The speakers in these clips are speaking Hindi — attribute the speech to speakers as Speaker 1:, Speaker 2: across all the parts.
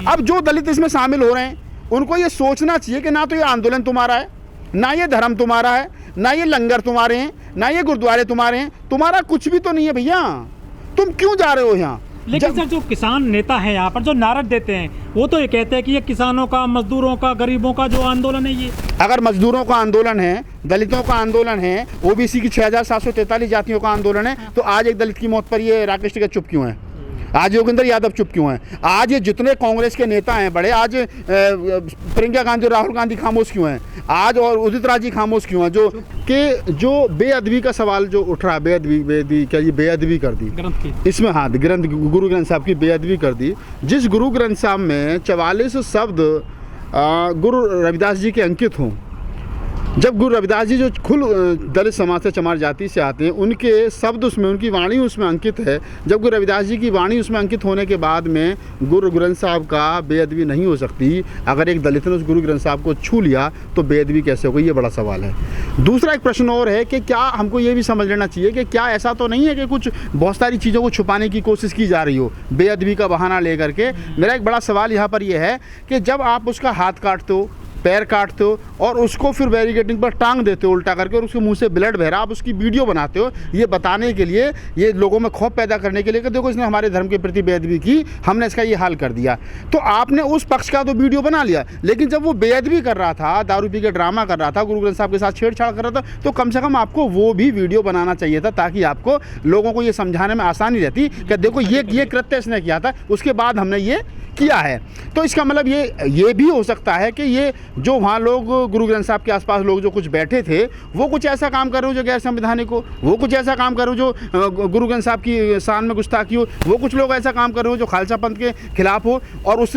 Speaker 1: अब जो दलित इसमें शामिल हो रहे हैं उनको ये सोचना चाहिए कि ना तो ये आंदोलन तुम्हारा है, ना ये धर्म तुम्हारा है, ना ये लंगर तुम्हारे हैं, ना ये गुरुद्वारे तुम्हारे हैं, तुम्हारा कुछ भी तो नहीं है भैया, तुम क्यों जा रहे हो यहाँ।
Speaker 2: लेकिन सर जो किसान नेता हैं यहाँ पर जो नारा देते हैं वो तो ये कहते हैं कि ये किसानों का, मजदूरों का, गरीबों का जो आंदोलन है ये।
Speaker 1: अगर मजदूरों का आंदोलन है, दलितों का आंदोलन है, ओबीसी की 6743 जातियों का आंदोलन है, तो आज एक दलित की मौत पर ये राकेश टिकैत चुप क्यों है, आज योगेंद्र यादव चुप क्यों हैं, आज ये जितने कांग्रेस के नेता हैं बड़े, आज प्रियंका गांधी और राहुल गांधी खामोश क्यों हैं, आज और उदित राज जी खामोश क्यों हैं, जो बेअदबी का सवाल जो उठ रहा है, बेअदबी क्या ये बेअदबी कर दी
Speaker 2: ग्रंथ की,
Speaker 1: इसमें हाँ ग्रंथ गुरु ग्रंथ साहब की बेअदबी कर दी। जिस गुरु ग्रंथ साहब में 44 शब्द गुरु रविदास जी के अंकित हों, जब गुरु रविदास जी जो खुद दलित समाज से, चमार जाति से आते हैं, उनके शब्द उसमें, उनकी वाणी उसमें अंकित है, जब गुरु रविदास जी की वाणी उसमें अंकित होने के बाद में गुरु ग्रंथ साहब का बेअदबी नहीं हो सकती। अगर एक दलित ने उस गुरु ग्रंथ साहब को छू लिया तो बेअदबी कैसे होगी, ये बड़ा सवाल है। दूसरा एक प्रश्न और है कि क्या हमको ये भी समझ लेना चाहिए कि क्या ऐसा तो नहीं है कि कुछ बहुत सारी चीज़ों को छुपाने की कोशिश की जा रही हो बेअदबी का बहाना लेकर के। मेरा एक बड़ा सवाल यहाँ पर यह है कि जब आप उसका हाथ काटते हो, पैर काटते हो और उसको फिर बैरिकेडिंग पर टांग देते हो उल्टा करके और उसके मुंह से ब्लड बह रहा, आप उसकी वीडियो बनाते हो ये बताने के लिए, ये लोगों में खौफ पैदा करने के लिए कि देखो इसने हमारे धर्म के प्रति बेअदबी की, हमने इसका ये हाल कर दिया। तो आपने उस पक्ष का तो वीडियो बना लिया, लेकिन जब वो बेअदबी कर रहा था, दारू पी के ड्रामा कर रहा था, गुरु ग्रंथ साहब के साथ छेड़छाड़ कर रहा था, तो कम से कम आपको वो भी वीडियो बनाना चाहिए था ताकि आपको लोगों को ये समझाने में आसानी रहती कि देखो ये कृत्य इसने किया था, उसके बाद हमने ये किया है। तो इसका मतलब ये भी हो सकता है कि ये जो वहाँ लोग गुरु ग्रंथ साहब के आसपास लोग जो कुछ बैठे थे वो कुछ ऐसा काम कर रहे हो जो गैर संवैधानिक हो, वो कुछ ऐसा काम कर रहे हो जो गुरु ग्रंथ साहब की शान में गुस्ताखी हो, वो कुछ लोग ऐसा काम कर रहे हो जो खालसा पंथ के खिलाफ हो, और उस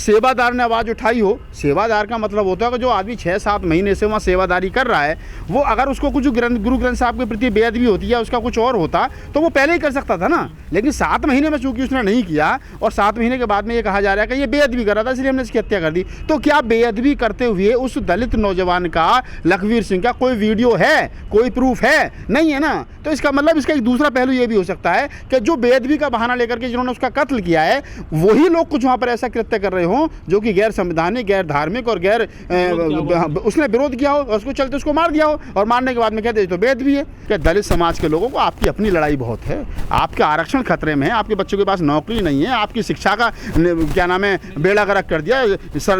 Speaker 1: सेवादार ने आवाज़ उठाई हो। सेवादार का मतलब होता है कि जो आदमी 6-7 महीने से वहाँ सेवादारी कर रहा है, वो अगर उसको कुछ गुरु ग्रंथ साहब के प्रति बेअदबी होती है, उसका कुछ और होता तो वो पहले ही कर सकता था ना। लेकिन 7 महीने में चूंकि उसने नहीं किया और 7 महीने के बाद में ये कहा जा रहा है कि ये बेअदबी कर रहा था इसलिए हमने इसकी हत्या कर दी, तो क्या बेअदबी करते हुए उस दलित नौजवान का, लखवीर सिंह का कोई वीडियो है, कोई प्रूफ है? नहीं है ना। तो इसका मतलब इसका एक दूसरा पहलू ये भी हो सकता है कि जो बेअदबी का बहाना लेकर के जिन्होंने उसका कत्ल किया है वही लोग कुछ वहाँ पर ऐसा कृत्य कर रहे हों जो कि गैर संवैधानिक, गैर धार्मिक और गैर उसने विरोध किया हो और उसको चलते उसको मार दिया हो और मारने के बाद में कहते तो बेअदबी है। क्या दलित समाज के लोगों को आपकी अपनी लड़ाई बहुत है, आपका आरक्षण खतरे में है, आपके बच्चों के पास नौकरी नहीं है, आपकी शिक्षा का क्या नाम है बेड़ा गर्क कर दिया,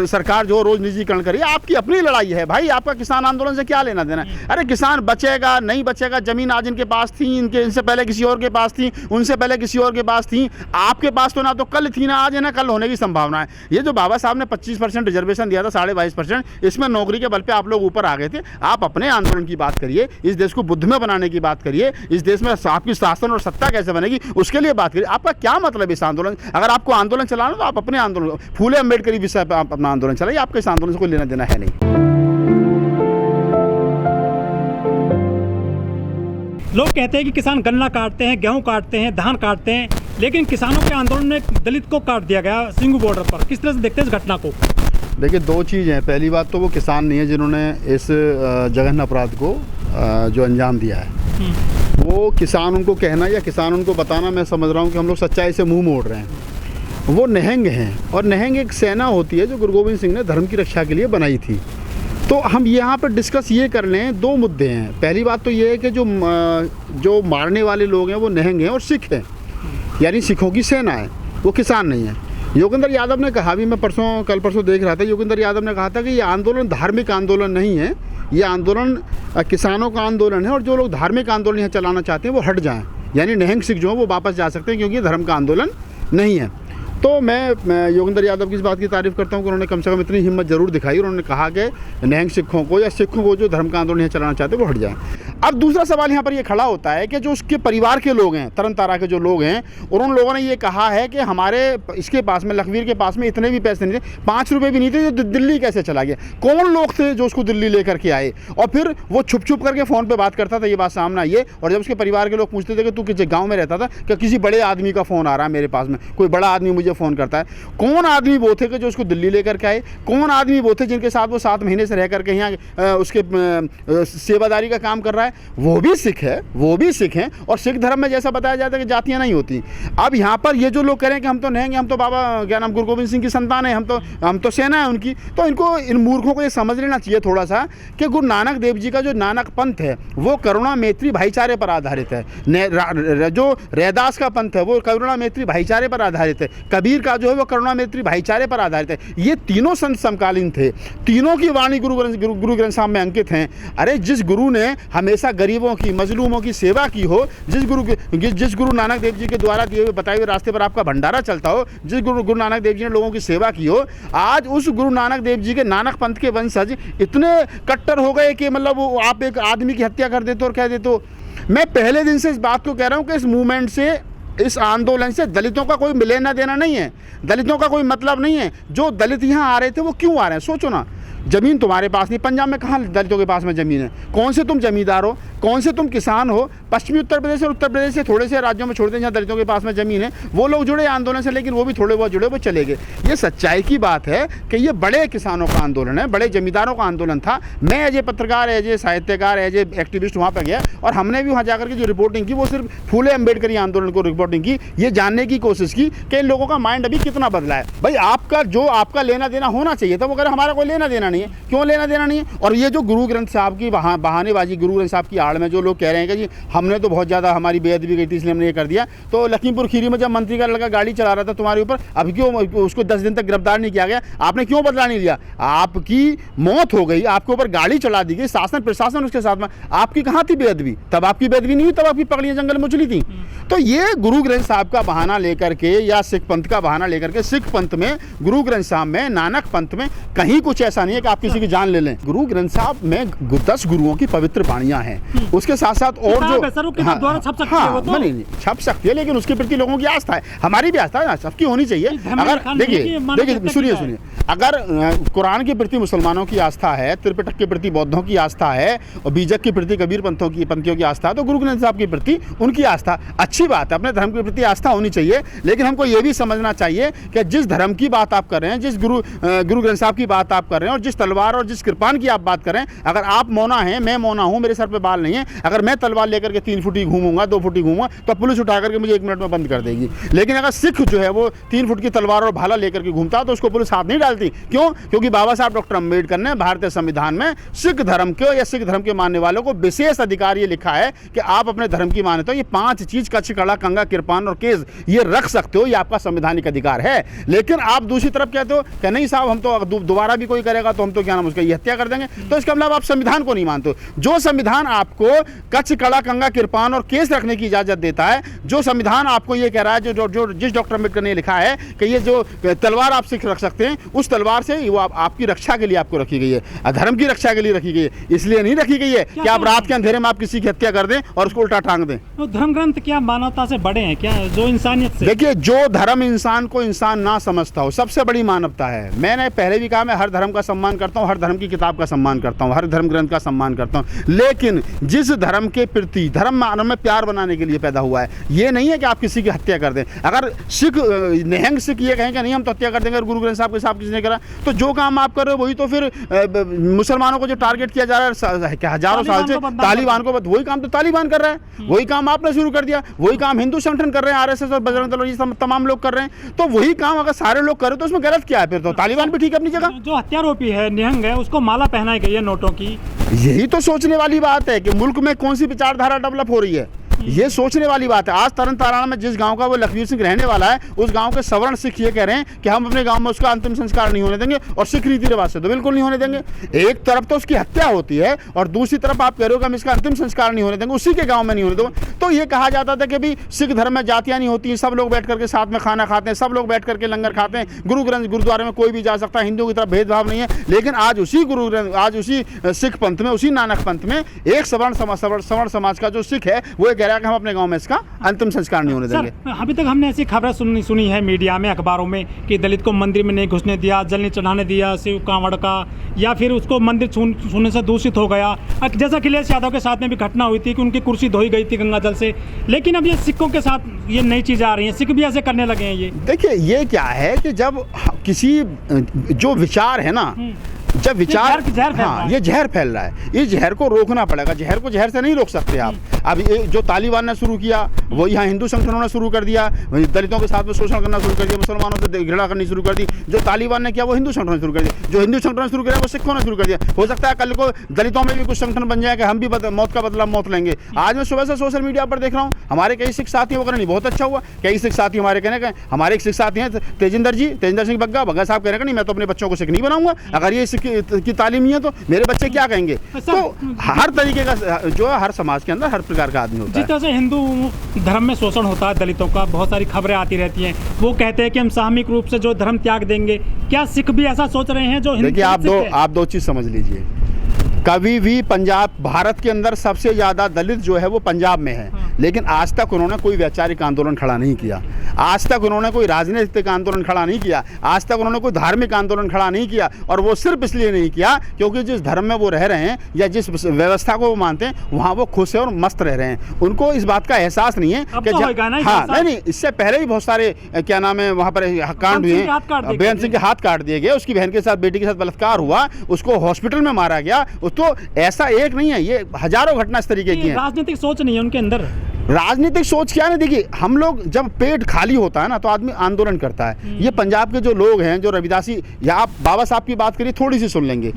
Speaker 1: सरकार जो रोज निजीकरण करी, आपकी अपनी लड़ाई है भाई। आपका किसान आंदोलन से क्या लेना देना? अरे किसान बचेगा नहीं बचेगा, जमीन आज इनके पास थी, इनसे पहले किसी और के पास थी, उनसे पहले किसी और के पास थी, आपके पास तो ना तो कल थी ना आज है ना कल होने की संभावना है। ये जो बाबा साहब ने 25% रिजर्वेशन दिया था, 22.5%, इसमें नौकरी के बल पे आप लोग ऊपर आ गए थे। आप अपने आंदोलन की बात करिए, इस देश को बुद्धमय बनाने की बात करिए, इस देश में आपकी शासन और सत्ता कैसे बनेगी उसके लिए बात करिए। आपका क्या मतलब इस आंदोलन? अगर आपको आंदोलन चलाना तो आप अपने आंदोलन, फूले अम्बेडकरी विषय पर आप अपना आंदोलन चलाइए, आपके इस आंदोलन से कोई लेना देना है नहीं।
Speaker 2: लोग कहते हैं कि किसान गन्ना काटते हैं, गेहूं काटते हैं, धान काटते हैं, लेकिन किसानों के आंदोलन में दलित को काट दिया गया सिंघू बॉर्डर पर। किस तरह से देखते हैं इस घटना को?
Speaker 1: देखिए, दो चीज़ हैं। पहली बात तो वो किसान नहीं है जिन्होंने इस जघन्य अपराध को जो अंजाम दिया है, वो किसान उनको कहना या किसान उनको बताना, मैं समझ रहा हूँ कि हम लोग सच्चाई से मुंह मोड़ रहे हैं। वो निहंग हैं और निहंग एक सेना होती है जो गुरु गोविंद सिंह ने धर्म की रक्षा के लिए बनाई थी। तो हम यहाँ पर डिस्कस ये कर लें, दो मुद्दे हैं। पहली बात तो ये है कि जो मारने वाले लोग हैं वो निहंग हैं और सिख हैं, यानी सिखों की सेना है, वो किसान नहीं है। योगेंद्र यादव ने कहा भी, मैं कल परसों देख रहा था, योगेंद्र यादव ने कहा था कि ये आंदोलन धार्मिक आंदोलन नहीं है, ये आंदोलन किसानों का आंदोलन है और जो लोग धार्मिक आंदोलन यहाँ चलाना चाहते हैं वो हट जाएं, यानी निहंग सिख जो है वो वापस जा सकते हैं क्योंकि ये धर्म का आंदोलन नहीं है। तो मैं योगेंद्र यादव की इस बात की तारीफ़ करता हूँ कि उन्होंने कम से कम इतनी हिम्मत जरूर दिखाई, उन्होंने कहा कि निहंग सिखों को या सिखों को जो धर्म का आंदोलन यहाँ चलाना चाहते हैं वो हट जाएं। अब दूसरा सवाल यहाँ पर ये खड़ा होता है कि जो उसके परिवार के लोग हैं, तरन तारा के जो लोग हैं, उन लोगों ने ये कहा है कि हमारे इसके पास में, लखवीर के पास में इतने भी पैसे नहीं थे, 5 रुपये भी नहीं थे, जो दिल्ली कैसे चला गया? कौन लोग थे जो उसको दिल्ली लेकर के आए? और फिर वो छुप छुप करके फ़ोन पर बात करता था, ये बात सामने आई है। और जब उसके परिवार के लोग पूछते थे कि तू किस गाँव में रहता था, कि किसी बड़े आदमी का फ़ोन आ रहा है मेरे पास में, कोई बड़ा आदमी मुझे मुझे फ़ोन करता है, कौन आदमी वो थे कि जो उसको दिल्ली लेकर के आए, कौन आदमी वो थे जिनके साथ वो 7 महीने से रह करके यहाँ उसके सेवादारी का काम कर रहा है, वो भी सिख है, वो भी सिख हैं। और सिख धर्म में जैसा बताया जाता है कि जातियाँ नहीं होती। अब यहाँ पर ये जो लोग कह रहे हैं कि हम तो नहीं, हम तो बाबा क्या नाम गुरु गोविंद सिंह की संतान है, हम तो सेना है उनकी, तो इनको, इन मूर्खों को ये समझ लेना चाहिए थोड़ा सा कि गुरु नानक देव जी का जो नानक पंथ है वो करुणा मैत्री भाईचारे पर आधारित है। जो रैदास का पंथ है वो करुणा मैत्री भाईचारे पर आधारित है। कबीर का जो है वो करुणा मैत्री भाईचारे पर आधारित है। ये तीनों संत समकालीन थे, तीनों की वाणी गुरु ग्रंथ साहब में अंकित हैं। अरे जिस गुरु ने हमेशा गरीबों की, मजलूमों की सेवा की हो, जिस गुरु नानक देव जी के द्वारा दिए हुए बताए हुए रास्ते पर आपका भंडारा चलता हो, जिस गुरु नानक देव जी ने लोगों की सेवा की हो, आज उस गुरु नानक देव जी के नानक पंथ के वंशज इतने कट्टर हो गए कि मतलब आप एक आदमी की हत्या कर देते हो और कह देते हो। मैं पहले दिन से इस बात को कह रहा हूँ कि इस मूवमेंट से, इस आंदोलन से दलितों का कोई लेना देना नहीं है, दलितों का कोई मतलब नहीं है। जो दलित यहाँ आ रहे थे वो क्यों आ रहे हैं, सोचो ना। ज़मीन तुम्हारे पास नहीं, पंजाब में कहाँ दलितों के पास में ज़मीन है? कौन से तुम जमींदार हो, कौन से तुम किसान हो? पश्चिमी उत्तर प्रदेश और उत्तर प्रदेश से थोड़े से राज्यों में छोड़ते हैं जहाँ दलितों के पास में ज़मीन है, वो लोग जुड़े आंदोलन से, लेकिन वो भी थोड़े बहुत जुड़े, वो चले गए। ये सच्चाई की बात है कि ये बड़े किसानों का आंदोलन है, बड़े जमींदारों का आंदोलन था। मैं एज ए पत्रकार, एज ए साहित्यकार, एज ए एक्टिविस्ट वहाँ पर गया और हमने भी वहाँ जाकर के जो रिपोर्टिंग की वो सिर्फ फूले अम्बेडकरी आंदोलन को रिपोर्टिंग की, ये जानने की कोशिश की कि इन लोगों का माइंड अभी कितना बदला है। भाई आपका जो आपका लेना देना होना चाहिए था वो कह रहे हमारा कोई लेना देना नहीं है। क्यों लेना देना नहीं है? और ये जो गुरु ग्रंथ साहब की बहानेबाजी, गुरु ग्रंथ साहब की आड़ में जो लोग कह रहे हैं कि जी हमने तो बहुत ज़्यादा हमारी बेअदबी गई थी इसलिए हमने ये कर दिया। तो लखीमपुर खीरी में जब मंत्री का लड़का गाड़ी चला रहा था तुम्हारे ऊपर, अब क्यों उसको 10 दिन तक गिरफ्तार नहीं किया गया? आपने क्यों बदला नहीं लिया? आपकी मौत हो गई, आपके ऊपर गाड़ी चला दी गई, शासन प्रशासन उसके साथ में, आपकी कहाँ थी बेअदबी? तब आपकी बेअदबी नहीं हुई, तब आपकी पगड़ियाँ जंगल में उछली थी। तो ये गुरु ग्रंथ साहब का बहाना लेकर के या सिख पंथ का बहाना लेकर के, सिख पंथ में, गुरु ग्रंथ साहब में, नानक पंथ में कहीं कुछ ऐसा नहीं है कि आप किसी की जान ले लें। गुरु ग्रंथ साहब में 10 गुरुओं की पवित्र वाणियां हैं, उसके साथ साथ और जो नहीं छप सकती है, लेकिन उसके प्रति लोगों की आस्था है, हमारी भी आस्था है, सबकी होनी चाहिए। अगर देखिए सुनिए, अगर कुरान के प्रति मुसलमानों की आस्था है, त्रिपिटक के प्रति बौद्धों की आस्था है और बीजक के प्रति कबीर पंथियों की आस्था है, तो गुरु ग्रंथ साहब के प्रति उनकी आस्था अच्छी बात है, अपने धर्म के प्रति आस्था होनी चाहिए। लेकिन हमको ये भी समझना चाहिए कि जिस धर्म की बात आप कर रहे हैं, जिस गुरु ग्रंथ साहब की बात आप कर रहे हैं और जिस तलवार और जिस कृपान की आप बात कर रहे हैं, अगर आप मौना हैं, मैं मौना हूं, मेरे सर पे बाल नहीं है, अगर मैं तलवार लेकर के 3 फुट ही घूमूंगा, 2 फुट ही घूमूंगा, तो पुलिस उठा करके मुझे 1 मिनट में बंद कर देगी। लेकिन अगर सिख जो है वो 3 फुट की तलवार और भाला लेकर के घूमता तो उसको पुलिस हाथ नहीं डालती। क्यों? क्योंकि बाबा साहब डॉक्टर अम्बेडकर ने भारतीय संविधान में सिख धर्म को या सिख धर्म के मानने वालों को विशेष अधिकार ये लिखा है कि आप अपने धर्म की मान्यता, ये 5 चीज, कच्छ, कड़ा, कंगा, कृपान और केस, ये रख सकते हो, ये आपका संवैधानिक अधिकार है। लेकिन आप दूसरी तरफ कहते हो कि नहीं साहब, हम तो दोबारा भी कोई करेगा तो हम तो क्या नाम उसका हत्या कर देंगे। तो इसका मतलब आप संविधान को नहीं मानते। जो संविधान आपको कच्छ, कड़ा, कंगा, कृपान और केस रखने की इजाजत देता है, जो संविधान आपको ये कह रहा है, जो जिस डॉक्टर अम्बेडकर ने लिखा है कि ये जो तलवार आप सिख रख सकते हैं, उस तलवार से वो आपकी रक्षा के लिए आपको रखी गई है, धर्म की रक्षा के लिए रखी गई है, इसलिए नहीं रखी गई है कि आप रात के अंधेरे में आप किसी की हत्या कर दें और उसको उल्टा टांग दें।
Speaker 2: तो धर्म ग्रंथ क्या मानवता से बड़े हैं क्या, जो इंसानियत से?
Speaker 1: देखिए, जो धर्म इंसान को इंसान ना समझता हो, सबसे बड़ी मानवता है। मैंने पहले भी कहा, मैं हर धर्म का सम्मान करता हूँ, हर धर्म की किताब का सम्मान करता हूँ, हर धर्म ग्रंथ का सम्मान करता हूँ, लेकिन जिस धर्म के प्रति, धर्म मानव में प्यार बनाने के लिए पैदा हुआ है, ये नहीं है कि आप किसी की हत्या कर दें। अगर सिख निहंग सिख ये कहें कि नहीं हम तो हत्या कर देंगे, गुरु ग्रंथ साहब के साथ किसी ने करा, तो जो काम आप कर रहे हो वही तो फिर मुसलमानों को जो टारगेट किया जा रहा है क्या हजारों साल से, तालिबान को, वही काम तो तालिबान कर रहा है, वही काम आपने शुरू कर दिया, वही काम हिंदू संगठन कर रहे हैं, आरएसएस और बजरंग दल, ये तमाम लोग कर रहे हैं। तो वही काम अगर सारे लोग कर रहे तो उसमें गलत क्या है? फिर तो तालिबान भी ठीक है अपनी जगह।
Speaker 2: जो हत्यारोपी है, निहंग है, उसको माला पहनाई गई है नोटों की।
Speaker 1: यही तो सोचने वाली बात है कि मुल्क में कौन सी विचारधारा डेवलप हो रही है, ये सोचने वाली बात है। आज तरन ताराना में जिस गांव का वो लखवीर सिंह रहने वाला है, उस गांव के सवर्ण सिख ये कह रहे हैं कि हम अपने गांव में उसका अंतिम संस्कार नहीं होने देंगे, और सिख रीति रिवाज से तो बिल्कुल नहीं होने देंगे। एक तरफ तो उसकी हत्या होती है और दूसरी तरफ आप कह रहे हो कि हम इसका अंतिम संस्कार नहीं होने देंगे, उसी के गाँव में नहीं होने देंगे। तो ये कहा जाता था कि भाई सिख धर्म में जातियाँ नहीं होती, सब लोग बैठ करके साथ में खाना खाते हैं, सब लोग बैठ करके लंगर खाते हैं, गुरुद्वारे में कोई भी जा सकता है, हिंदुओं की तरफ भेदभाव नहीं है। लेकिन आज उसी सिख पंथ में, उसी नानक पंथ में एक सवर्ण समाज का जो सिख है वो कह कह रहा है कि हम अपने गांव में इसका अंतिम संस्कार नहीं होने देंगे।
Speaker 2: सर, अभी तक हमने ऐसी खबरें सुनी है मीडिया में, अखबारों में, कि दलित को मंदिर में नहीं घुसने दिया, जल नहीं चढ़ाने दिया शिव कांवड़ का, या फिर उसको मंदिर छूने से दूषित हो गया। जैसा अखिलेश यादव के साथ में भी घटना हुई थी कि उनकी कुर्सी धोई गई थी गंगा जल से। लेकिन अब ये सिखों के साथ ये नई चीज़ आ रही है, सिख भी ऐसे करने लगे हैं। ये
Speaker 1: देखिए, ये क्या है कि जब किसी जो विचार है ना, जब विचार हाँ, ये जहर फैल रहा है, इस जहर को रोकना पड़ेगा। जहर को जहर से नहीं रोक सकते आप। अब ये जो तालिबान ने शुरू किया, वो यहाँ हिंदू संगठनों ने शुरू कर दिया, दलितों के साथ में शोषण करना शुरू कर दिया, मुसलमानों से घृणा करनी शुरू कर दी। जो तालिबान ने किया वो हिंदू संगठन शुरू कर दिया, जो हिंदू संगठन शुरू किया वो सिखों ने शुरू कर दिया। हो सकता है कल को दलितों में भी कुछ संगठन बन जाए कि हम भी मौत का बदला मौत लेंगे। आज मैं सुबह से सोशल मीडिया पर देख रहा हूँ, हमारे कई सिख साथी वगैरह नहीं, बहुत अच्छा हुआ, कई सिख साथी हमारे कहने का, हमारे एक सिख साथी हैं तेजिंदर सिंह बग्गा साहब कहने का, नहीं मैं तो अपने बच्चों को सिख नहीं बनाऊंगा, अगर ये सिख की तालीम है तो मेरे बच्चे क्या कहेंगे। तो हर तरीके का जो है, हर समाज के अंदर हर प्रकार का आदमी होता है।
Speaker 2: जिस तरह से हिंदू धर्म में शोषण होता है दलितों का, बहुत सारी खबरें आती रहती हैं, वो कहते हैं कि हम सामूहिक रूप से जो धर्म त्याग देंगे। क्या सिख भी ऐसा सोच रहे हैं? जो
Speaker 1: देखिए, आप दो चीज समझ लीजिए। कभी भी पंजाब, भारत के अंदर सबसे ज़्यादा दलित जो है वो पंजाब में है, लेकिन आज तक उन्होंने कोई वैचारिक आंदोलन खड़ा नहीं किया, आज तक उन्होंने कोई राजनीतिक आंदोलन खड़ा नहीं किया, आज तक उन्होंने कोई धार्मिक आंदोलन खड़ा नहीं किया। और वो सिर्फ इसलिए नहीं किया क्योंकि जिस धर्म में वो रह रहे हैं या जिस व्यवस्था को वो मानते हैं, वहाँ वो खुश है और मस्त रह रहे हैं। उनको इस बात का एहसास नहीं है कि हाँ, नहीं, इससे पहले ही बहुत सारे क्या नाम है वहाँ पर कांड हुए हैं। बेअंत सिंह के हाथ काट दिए गए, उसकी बहन के साथ, बेटी के साथ बलात्कार हुआ, उसको हॉस्पिटल में मारा गया। तो ऐसा एक नहीं है, ये हजारों घटना इस तरीके की हैं।
Speaker 2: राजनीतिक सोच नहीं है उनके अंदर।
Speaker 1: राजनीतिक सोच क्या है, देखिए, हम लोग जब पेट खाली होता है ना तो आदमी आंदोलन करता है। ये पंजाब के जो लोग हैं, जो रविदासी, या आप बाबा साहब की बात करिए थोड़ी सी सुन लेंगे,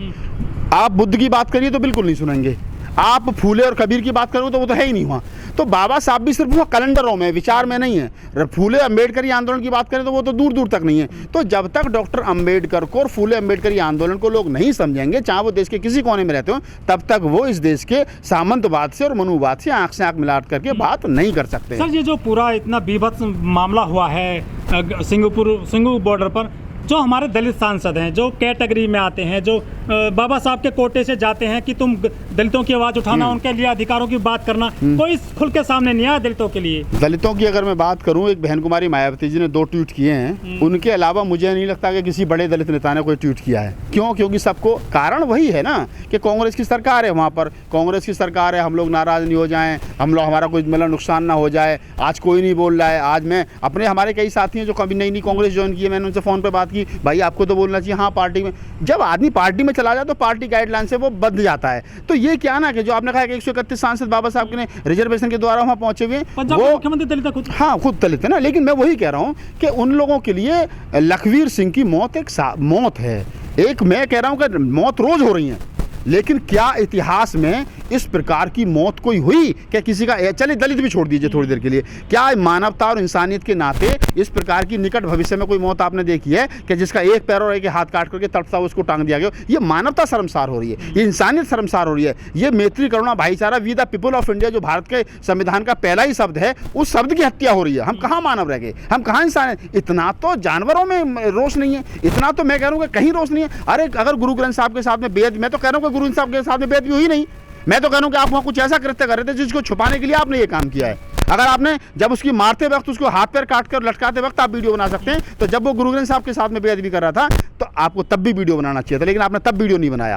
Speaker 1: आप बुद्ध की बात करिए तो बिल्कुल नहीं सुनेंगे, आप फूले और कबीर की बात करो तो वो तो है ही नहीं वहाँ। तो बाबा साहब भी सिर्फ वो कैलेंडरों में, विचार में नहीं है। फूले अम्बेडकर आंदोलन की बात करें तो वो तो दूर दूर तक नहीं है। तो जब तक डॉक्टर अम्बेडकर को और फूले अम्बेडकर आंदोलन को लोग नहीं समझेंगे, चाहे वो देश के किसी कोने में रहते हो, तब तक वो इस देश के सामंतवाद से और मनुवाद से आंख मिला करके बात नहीं कर सकते।
Speaker 2: सर, ये जो पूरा इतना बीभत्स मामला हुआ है सिंगू बॉर्डर पर, जो हमारे दलित सांसद हैं, जो कैटेगरी में आते हैं, जो बाबा साहब के कोटे से जाते हैं कि तुम दलितों की आवाज़ उठाना, उनके लिए अधिकारों की बात करना, कोई खुल के सामने नहीं आया दलितों के लिए।
Speaker 1: दलितों की अगर मैं बात करूं, एक बहन कुमारी मायावती जी ने 2 ट्वीट किए हैं, उनके अलावा मुझे नहीं लगता कि किसी बड़े दलित नेता ने कोई ट्वीट किया है। क्यों? क्योंकि सबको कारण वही है ना कि कांग्रेस की सरकार है, वहाँ पर कांग्रेस की सरकार है, हम लोग नाराज़ नहीं हो जाएँ, हम लोग, हमारा कोई मतलब नुकसान ना हो जाए। आज कोई नहीं बोल रहा है। आज मैं अपने, हमारे कई साथी हैं जो कभी नई कांग्रेस ज्वाइन की है, मैंने उनसे फ़ोन पर बात की, भाई आपको तो बोलना चाहिए। हाँ, पार्टी में, जब आदमी पार्टी में चला जाए तो पार्टी गाइडलाइन से वो बंध जाता है। तो ये क्या ना कि जो आपने कहा कि 131 सांसद बाबा साहब ने रिजर्वेशन के द्वारा वहाँ पहुंचे हुए, वो
Speaker 2: मुख्यमंत्री दलित खुद,
Speaker 1: हाँ, खुद दलित है ना। लेकिन मैं वही कह रहा हूँ कि उन लोगों के लिए लखवीर सिंह की मौत एक मौत है। एक मैं कह रहा हूँ कि मौत रोज हो रही है, लेकिन क्या इतिहास में इस प्रकार की मौत कोई हुई? क्या किसी का, चलिए दलित भी छोड़ दीजिए थोड़ी देर के लिए, क्या मानवता और इंसानियत के नाते इस प्रकार की निकट भविष्य में कोई मौत आपने देखी है कि जिसका एक पैर और एक हाथ काट करके तड़पता उसको टांग दिया गया? ये मानवता शर्मसार हो रही है, ये इंसानियत शर्मसार हो रही है। ये मैत्री, करुणा, भाईचारा, we the people of India, जो भारत के संविधान का पहला ही शब्द है, उस शब्द की हत्या हो रही है। हम कहाँ मानव रह गए? हम कहाँ इंसान? इतना तो जानवरों में रोष नहीं है, इतना तो मैं कह रहा हूँ कि कहीं रोष नहीं है। अरे अगर गुरु ग्रंथ साहब के साथ में बेअदबी, मैं तो कह रहा हूँ कि गुरु ग्रंथ साहब के साथ में बेअदबी हुई नहीं, मैं तो कह रहा हूं कि आप वहां कुछ ऐसा कृत्य कर रहे थे जिसको छुपाने के लिए आपने ये काम किया है। अगर आपने जब उसकी मारते वक्त, उसको हाथ पैर काट कर लटकाते वक्त आप वीडियो बना सकते हैं, तो जब वो गुरु ग्रंथ साहब के साथ में बेअदबी कर रहा था तो आपको तब भी वीडियो बनाना चाहिए था, लेकिन आपने तब वीडियो नहीं बनाया।